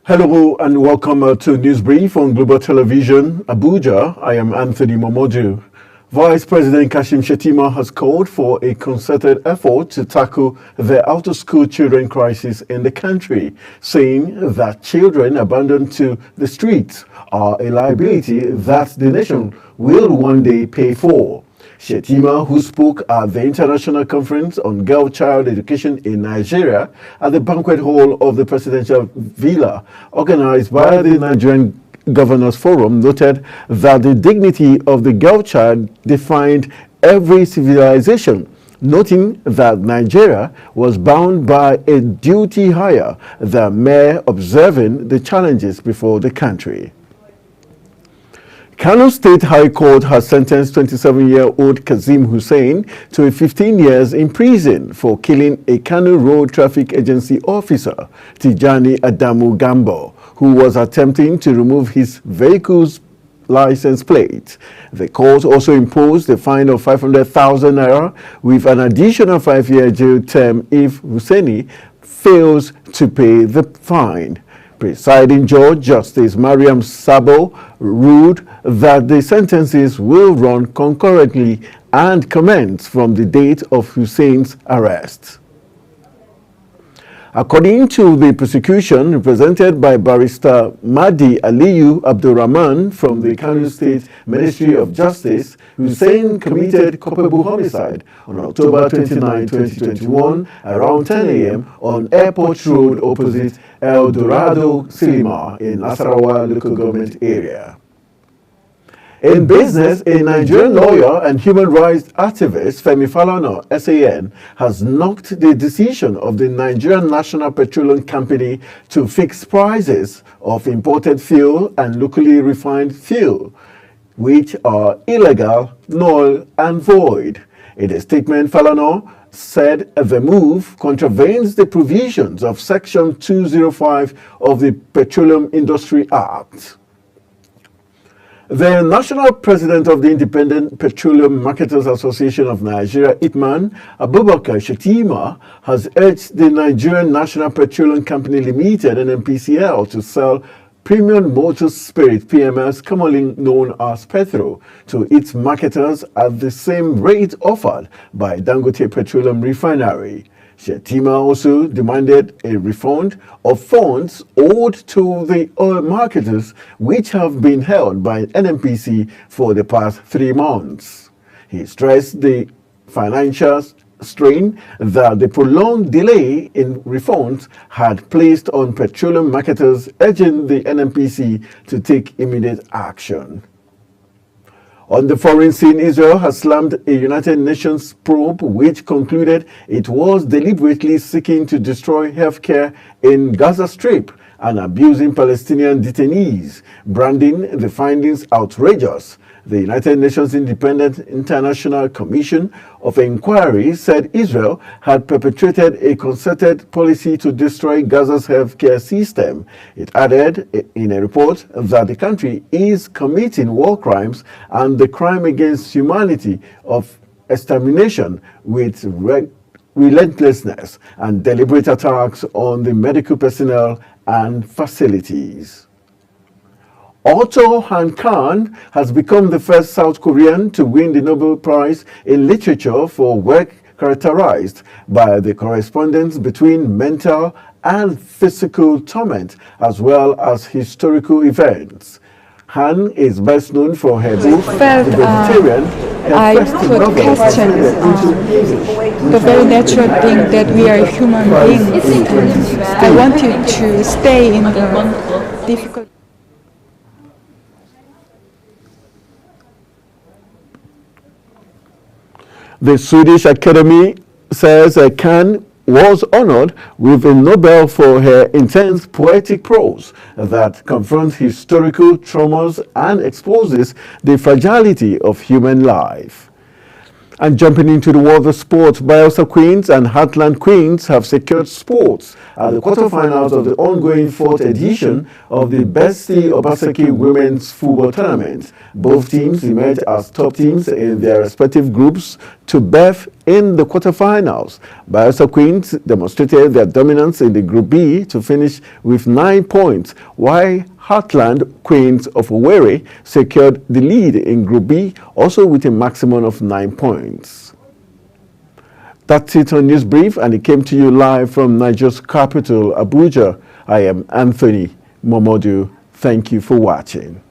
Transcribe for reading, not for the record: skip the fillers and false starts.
Hello and welcome to News Brief on Global Television, Abuja. I am Anthony Momodu. Vice President Kashim Shettima has called for a concerted effort to tackle the out-of-school children crisis in the country, saying that children abandoned to the streets are a liability that the nation will one day pay for. Shettima, who spoke at the International Conference on Girl-Child Education in Nigeria at the banquet hall of the Presidential Villa, organized by the Nigerian Governors Forum, noted that the dignity of the girl child defined every civilization, noting that Nigeria was bound by a duty higher than mere observing the challenges before the country. Kano State High Court has sentenced 27-year-old Kazim Hussein to 15 years in prison for killing a Kano Road Traffic Agency officer, Tijani Adamu Gambo, who was attempting to remove his vehicle's license plate. The court also imposed a fine of 500,000 naira with an additional 5-year jail term if Husseini fails to pay the fine. Presiding Judge Justice Mariam Sabo ruled that the sentences will run concurrently and commence from the date of Hussein's arrest. According to the prosecution, represented by Barrister Mahdi Aliyu Abdurrahman from the Kano State Ministry of Justice, Hussein committed culpable homicide on October 29, 2021, around 10 a.m. on Airport Road opposite El Dorado Cinema in Nasarawa local government area. In business, a Nigerian lawyer and human rights activist, Femi Falana, SAN, has knocked the decision of the Nigerian National Petroleum Company to fix prices of imported fuel and locally refined fuel, which are illegal, null, and void. In a statement, Falana said the move contravenes the provisions of Section 205 of the Petroleum Industry Act. The national president of the Independent Petroleum Marketers Association of Nigeria, IPMAN, Abubakar Shettima, has urged the Nigerian National Petroleum Company Limited, NNPCL, to sell premium motor spirit, PMS, commonly known as petrol, to its marketers at the same rate offered by Dangote Petroleum Refinery. Shettima also demanded a refund of funds owed to the oil marketers, which have been held by NNPC for the past 3 months. He stressed the financial strain that the prolonged delay in refunds had placed on petroleum marketers, urging the NNPC to take immediate action. On the foreign scene, Israel has slammed a United Nations probe which concluded it was deliberately seeking to destroy healthcare in Gaza Strip and abusing Palestinian detainees, branding the findings outrageous. The United Nations Independent International Commission of Inquiry said Israel had perpetrated a concerted policy to destroy Gaza's healthcare system. It added in a report that the country is committing war crimes and the crime against humanity of extermination with relentlessness and deliberate attacks on the medical personnel and facilities. Otto Han Kang has become the first South Korean to win the Nobel Prize in Literature for work characterized by the correspondence between mental and physical torment as well as historical events. Han is best known for her book, The Vegetarian. I could question the very natural thing that we are human beings. I wanted to stay in the difficult. The Swedish Academy says Kang was honored with a Nobel for her intense poetic prose that confronts historical traumas and exposes the fragility of human life. And jumping into the world of sports, Bayelsa Queens and Heartland Queens have secured spots at the quarterfinals of the ongoing 4th edition of the Bestie Obaseki Women's Football Tournament. Both teams emerged as top teams in their respective groups to birth In the quarterfinals, Bayelsa Queens demonstrated their dominance in the Group B to finish with 9 points, while Heartland Queens of Owerri secured the lead in Group B, also with a maximum of 9 points. That's it on News Brief, and it came to you live from Nigeria's capital, Abuja. I am Anthony Momodu. Thank you for watching.